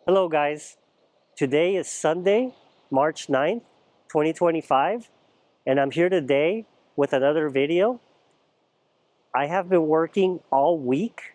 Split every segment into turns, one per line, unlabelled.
Hello guys, today is Sunday, March 9th, 2025, and I'm here today with another video. I have been working all week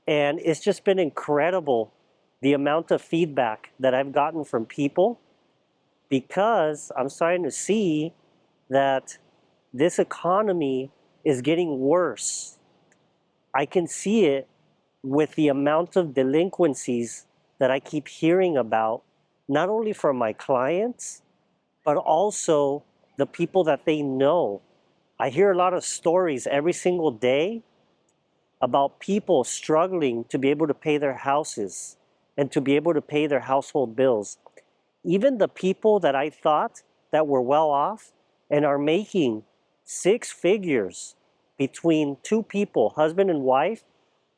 and it's just been incredible the amount of feedback that I've gotten from people because I'm starting to see that this economy is getting worse. I can see it with the amount of delinquencies that I keep hearing about, not only from my clients, but also the people that they know. I hear a lot of stories every single day about people struggling to be able to pay their houses and to be able to pay their household bills. Even the people that I thought that were well off and are making six figures between two people, husband and wife,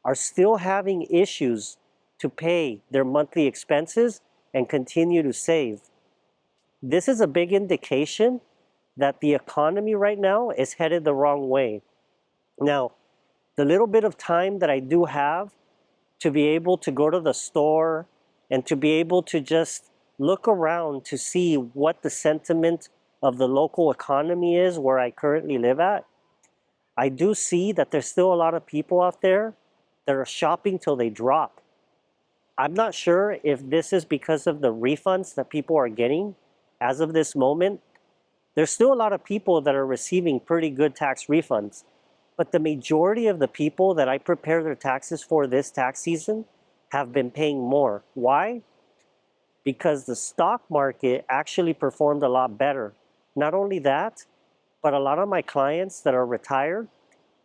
are still having issues to pay their monthly expenses and continue to save. This is a big indication that the economy right now is headed the wrong way. Now, the little bit of time that I do have to be able to go to the store and to be able to just look around to see what the sentiment of the local economy is where I currently live at, I do see that there's still a lot of people out there that are shopping till they drop. I'm not sure if this is because of the refunds that people are getting as of this moment. There's still a lot of people that are receiving pretty good tax refunds, but the majority of the people that I prepare their taxes for this tax season have been paying more. Why? Because the stock market actually performed a lot better. Not only that, but a lot of my clients that are retired,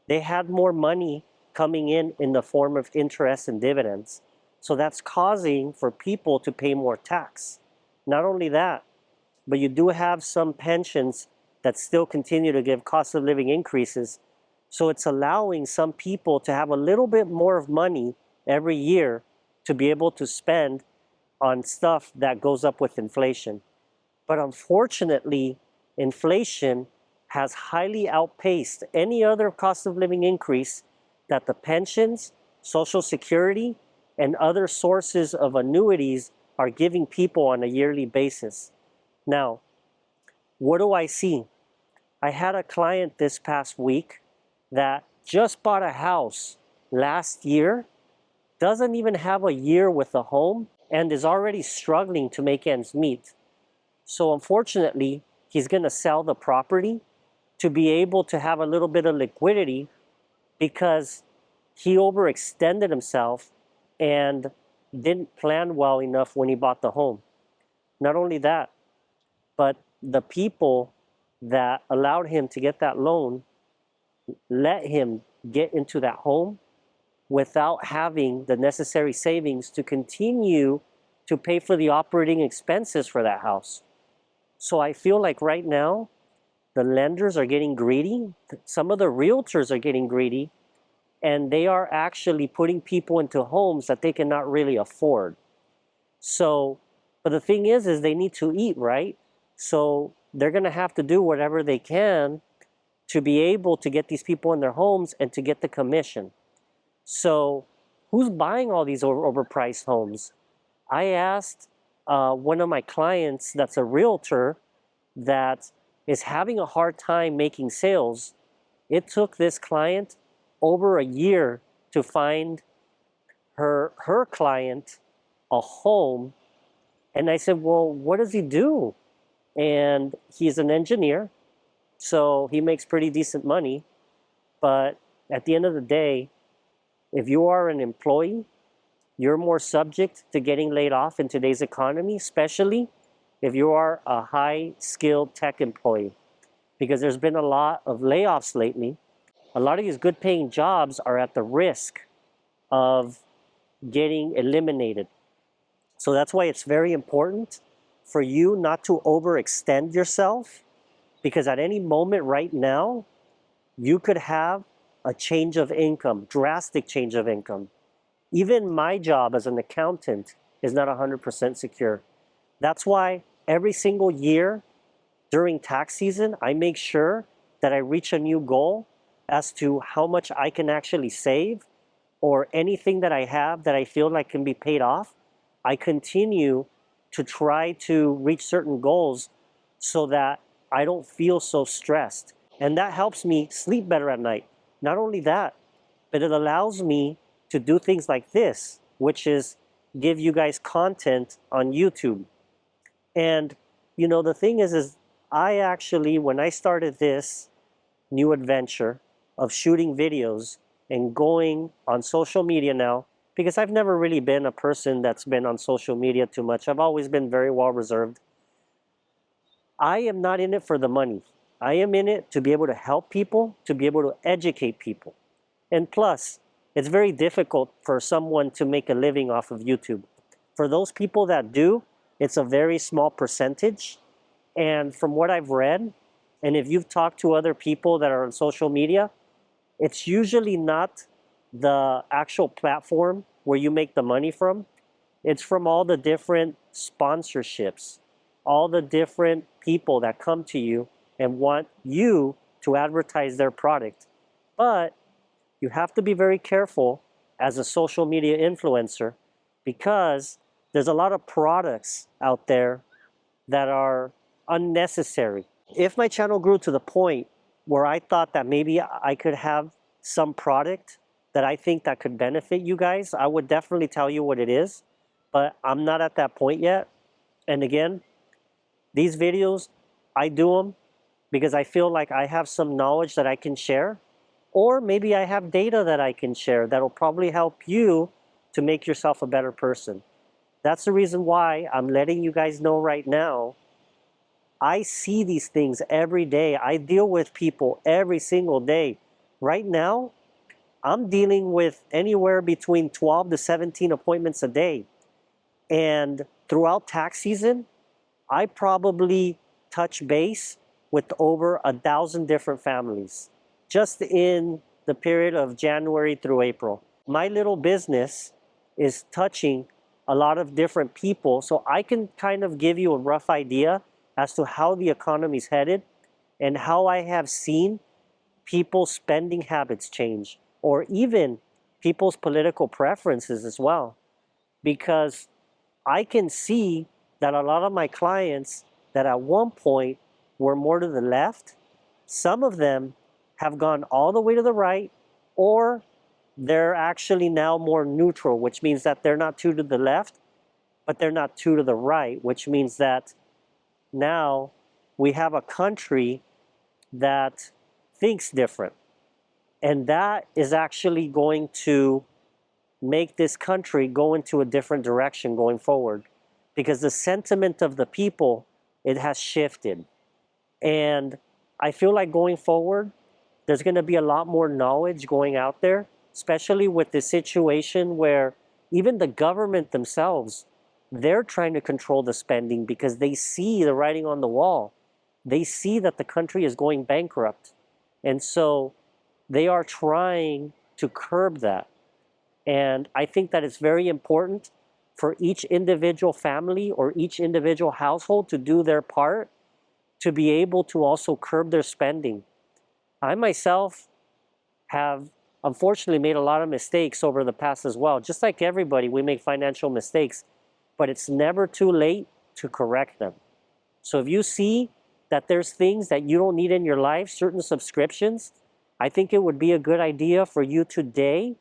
they had more money coming in the form of interest and dividends. So that's causing for people to pay more tax. Not only that, but you do have some pensions that still continue to give cost of living increases. So it's allowing some people to have a little bit more of money every year to be able to spend on stuff that goes up with inflation. But unfortunately, inflation has highly outpaced any other cost of living increase that the pensions, Social Security, and other sources of annuities are giving people on a yearly basis. Now, what do I see? I had a client this past week that just bought a house last year, doesn't even have a year with a home, and is already struggling to make ends meet. So unfortunately, he's going to sell the property to be able to have a little bit of liquidity because he overextended himself and didn't plan well enough when he bought the home. Not only that, but the people that allowed him to get that loan let him get into that home without having the necessary savings to continue to pay for the operating expenses for that house. So I feel like right now, the lenders are getting greedy. Some of the realtors are getting greedy, and they are actually putting people into homes that they cannot really afford. So, but the thing is they need to eat, right? So they're going to have to do whatever they can to be able to get these people in their homes and to get the commission. So who's buying all these overpriced homes? I asked one of my clients that's a realtor that is having a hard time making sales. It took this client over a year to find her client a home. And I said, well, what does he do? And he's an engineer, so he makes pretty decent money. But at the end of the day, if you are an employee, you're more subject to getting laid off in today's economy, especially if you are a high-skilled tech employee, because there's been a lot of layoffs lately. A lot of these good-paying jobs are at the risk of getting eliminated. So that's why it's very important for you not to overextend yourself, because at any moment right now, you could have a change of income, drastic change of income. Even my job as an accountant is not 100% secure. That's why every single year during tax season, I make sure that I reach a new goal as to how much I can actually save, or anything that I have that I feel like can be paid off. I continue to try to reach certain goals so that I don't feel so stressed. And that helps me sleep better at night. Not only that, but it allows me to do things like this, which is give you guys content on YouTube. And you know, the thing is I actually, when I started this new adventure of shooting videos and going on social media now, because I've never really been a person that's been on social media too much. I've always been very well reserved. I am not in it for the money. I am in it to be able to help people, to be able to educate people. And plus, it's very difficult for someone to make a living off of YouTube. For those people that do, it's a very small percentage. And from what I've read, and if you've talked to other people that are on social media, it's usually not the actual platform where you make the money from. It's from all the different sponsorships, all the different people that come to you and want you to advertise their product. But you have to be very careful as a social media influencer because there's a lot of products out there that are unnecessary. If my channel grew to the point where I thought that maybe I could have some product that I think that could benefit you guys, I would definitely tell you what it is, but I'm not at that point yet. And again, these videos, I do them because I feel like I have some knowledge that I can share, or maybe I have data that I can share that'll probably help you to make yourself a better person. That's the reason why I'm letting you guys know right now. I see these things every day. I deal with people every single day. Right now, I'm dealing with anywhere between 12 to 17 appointments a day. And throughout tax season, I probably touch base with over 1,000 different families just in the period of January through April. My little business is touching a lot of different people, so I can kind of give you a rough idea as to how the economy's headed and how I have seen people's spending habits change, or even people's political preferences as well. Because I can see that a lot of my clients that at one point were more to the left, some of them have gone all the way to the right, or they're actually now more neutral, which means that they're not too to the left, but they're not too to the right, which means that now we have a country that thinks different. And that is actually going to make this country go into a different direction going forward, because the sentiment of the people, it has shifted. And I feel like going forward, there's going to be a lot more knowledge going out there, especially with the situation where even the government themselves, they're trying to control the spending because they see the writing on the wall. They see that the country is going bankrupt. And so they are trying to curb that. And I think that it's very important for each individual family or each individual household to do their part to be able to also curb their spending. I myself have unfortunately made a lot of mistakes over the past as well. Just like everybody, we make financial mistakes, but it's never too late to correct them. So if you see that there's things that you don't need in your life, certain subscriptions, I think it would be a good idea for you today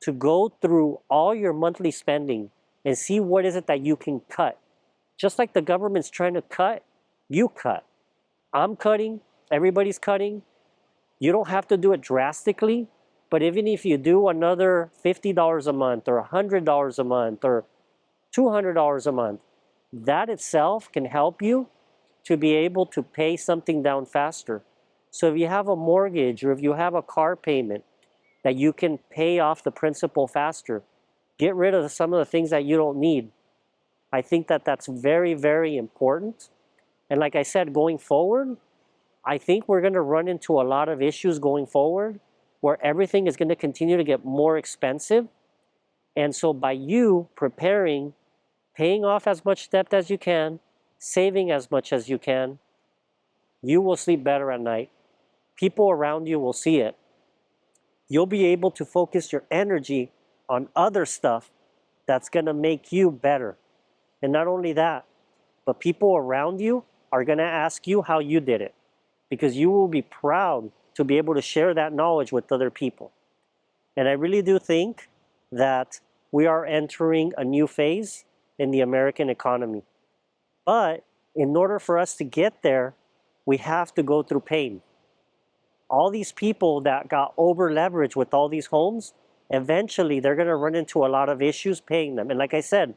to go through all your monthly spending and see what is it that you can cut. Just like the government's trying to cut, you cut. I'm cutting, everybody's cutting. You don't have to do it drastically, but even if you do another $50 a month or $100 a month or $200 a month, that itself can help you to be able to pay something down faster. So if you have a mortgage or if you have a car payment, that you can pay off the principal faster. Get rid of some of the things that you don't need. I think that that's very, very important. And like I said, going forward, I think we're going to run into a lot of issues going forward where everything is going to continue to get more expensive. And so by you preparing, paying off as much debt as you can, saving as much as you can, you will sleep better at night. People around you will see it. You'll be able to focus your energy on other stuff that's going to make you better. And not only that, but people around you are going to ask you how you did it, because you will be proud to be able to share that knowledge with other people. And I really do think that we are entering a new phase in the American economy. But in order for us to get there, we have to go through pain. All these people that got over leveraged with all these homes, eventually they're going to run into a lot of issues paying them. And like I said,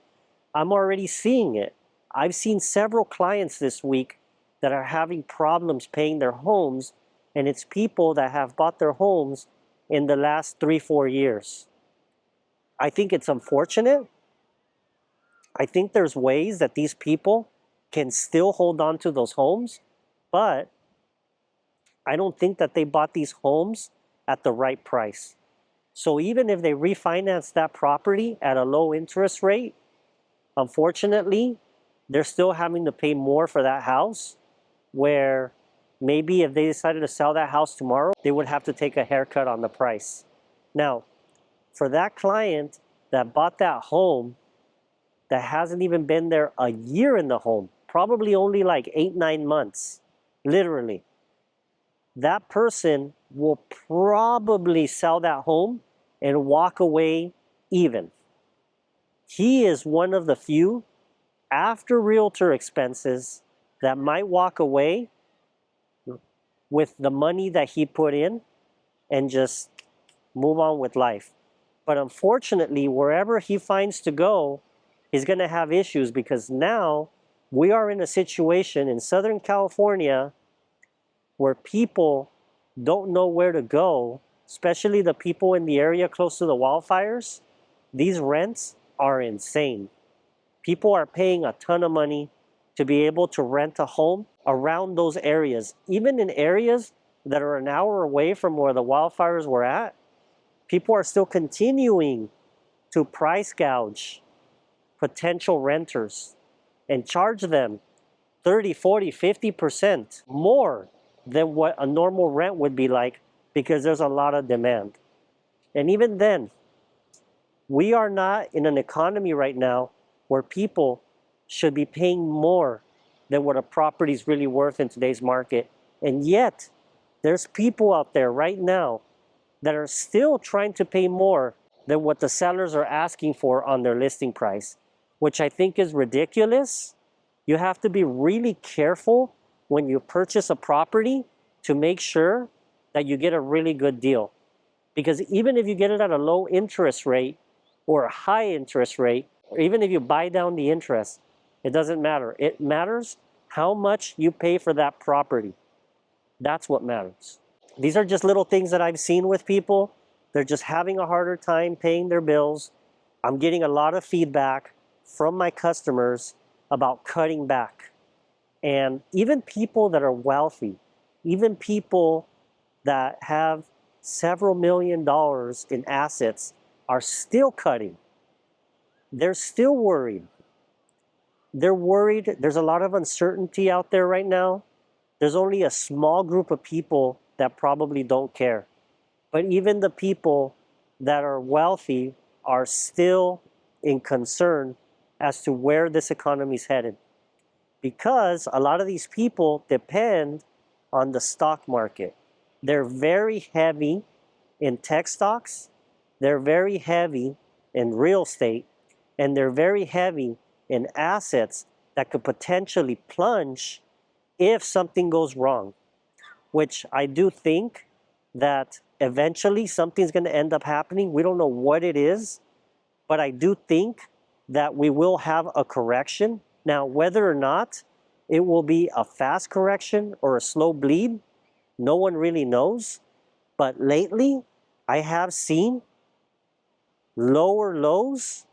I'm already seeing it. I've seen several clients this week that are having problems paying their homes, and it's people that have bought their homes in the last 3-4 years. I think it's unfortunate. I think there's ways that these people can still hold on to those homes, but I don't think that they bought these homes at the right price. So even if they refinance that property at a low interest rate, unfortunately, they're still having to pay more for that house, where maybe if they decided to sell that house tomorrow, they would have to take a haircut on the price. Now, for that client that bought that home that hasn't even been there a year in the home, probably only like 8-9 months, literally, that person will probably sell that home and walk away even. He is one of the few, after realtor expenses, that might walk away with the money that he put in and just move on with life. But unfortunately, wherever he finds to go, he's going to have issues, because now we are in a situation in Southern California where people don't know where to go, especially the people in the area close to the wildfires. These rents are insane. People are paying a ton of money to be able to rent a home around those areas. Even in areas that are an hour away from where the wildfires were at, people are still continuing to price gouge potential renters and charge them 30, 40, 50% more than what a normal rent would be like, because there's a lot of demand. And even then, we are not in an economy right now where people should be paying more than what a property is really worth in today's market. And yet, there's people out there right now that are still trying to pay more than what the sellers are asking for on their listing price, which I think is ridiculous. You have to be really careful when you purchase a property to make sure that you get a really good deal. Because even if you get it at a low interest rate or a high interest rate, or even if you buy down the interest, it doesn't matter. It matters how much you pay for that property. That's what matters. These are just little things that I've seen with people. They're just having a harder time paying their bills. I'm getting a lot of feedback from my customers about cutting back. And even people that are wealthy, even people that have several $1,000,000 in assets, are still cutting. They're still worried. They're worried. There's a lot of uncertainty out there right now. There's only a small group of people that probably don't care. But even the people that are wealthy are still in concern as to where this economy is headed. Because a lot of these people depend on the stock market. They're very heavy in tech stocks, they're very heavy in real estate, and they're very heavy in assets that could potentially plunge if something goes wrong, which I do think that eventually something's going to end up happening. We don't know what it is, but I do think that we will have a correction. Now, whether or not it will be a fast correction or a slow bleed, no one really knows. But lately, I have seen lower lows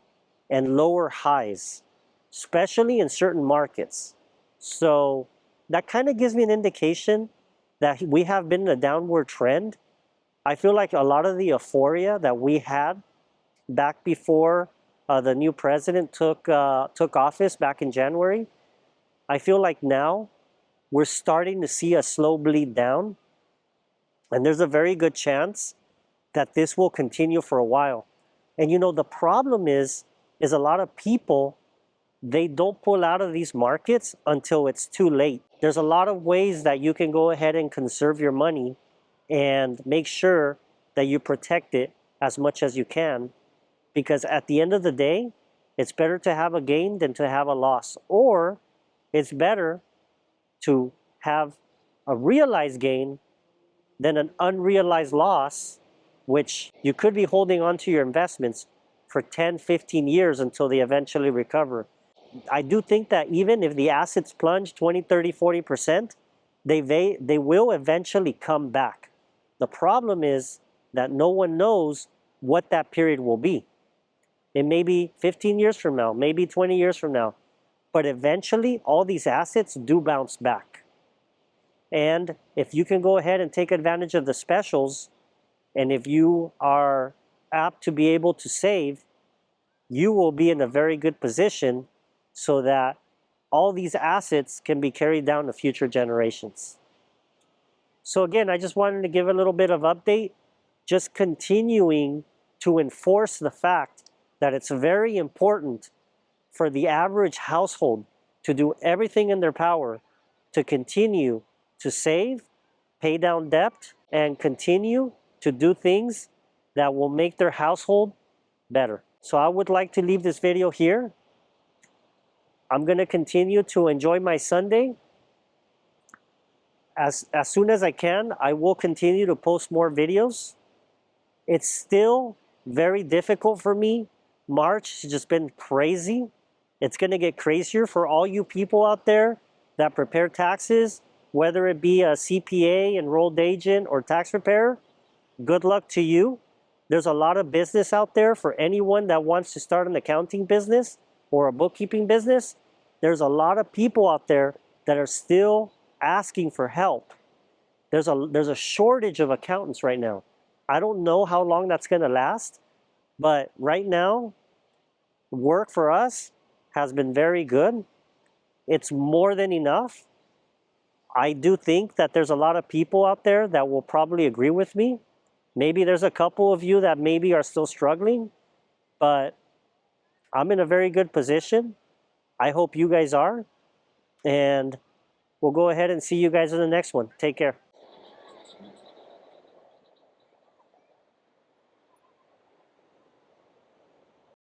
and lower highs, especially in certain markets. So that kind of gives me an indication that we have been in a downward trend. I feel like a lot of the euphoria that we had back before the new president took office back in January, I feel like now we're starting to see a slow bleed down, and there's a very good chance that this will continue for a while. And you know, the problem is is a lot of people, they don't pull out of these markets until it's too late. There's a lot of ways that you can go ahead and conserve your money and make sure that you protect it as much as you can, because at the end of the day, it's better to have a gain than to have a loss, or it's better to have a realized gain than an unrealized loss, which you could be holding on to your investments for 10, 15 years until they eventually recover. I do think that even if the assets plunge 20, 30, 40%, they will eventually come back. The problem is that no one knows what that period will be. It may be 15 years from now, maybe 20 years from now, but eventually all these assets do bounce back. And if you can go ahead and take advantage of the specials, and if you are apt to be able to save, you will be in a very good position so that all these assets can be carried down to future generations. So again, I just wanted to give a little bit of update, just continuing to enforce the fact that it's very important for the average household to do everything in their power to continue to save, pay down debt, and continue to do things that will make their household better. So I would like to leave this video here. I'm going to continue to enjoy my Sunday. As soon as I can, I will continue to post more videos. It's still very difficult for me. March has just been crazy. It's going to get crazier for all you people out there that prepare taxes, whether it be a CPA, enrolled agent, or tax preparer. Good luck to you. There's a lot of business out there for anyone that wants to start an accounting business or a bookkeeping business. There's a lot of people out there that are still asking for help. There's a shortage of accountants right now. I don't know how long that's going to last, but right now, work for us has been very good. It's more than enough. I do think that there's a lot of people out there that will probably agree with me. Maybe there's a couple of you that maybe are still struggling, but I'm in a very good position. I hope you guys are, and we'll go ahead and see you guys in the next one. Take care.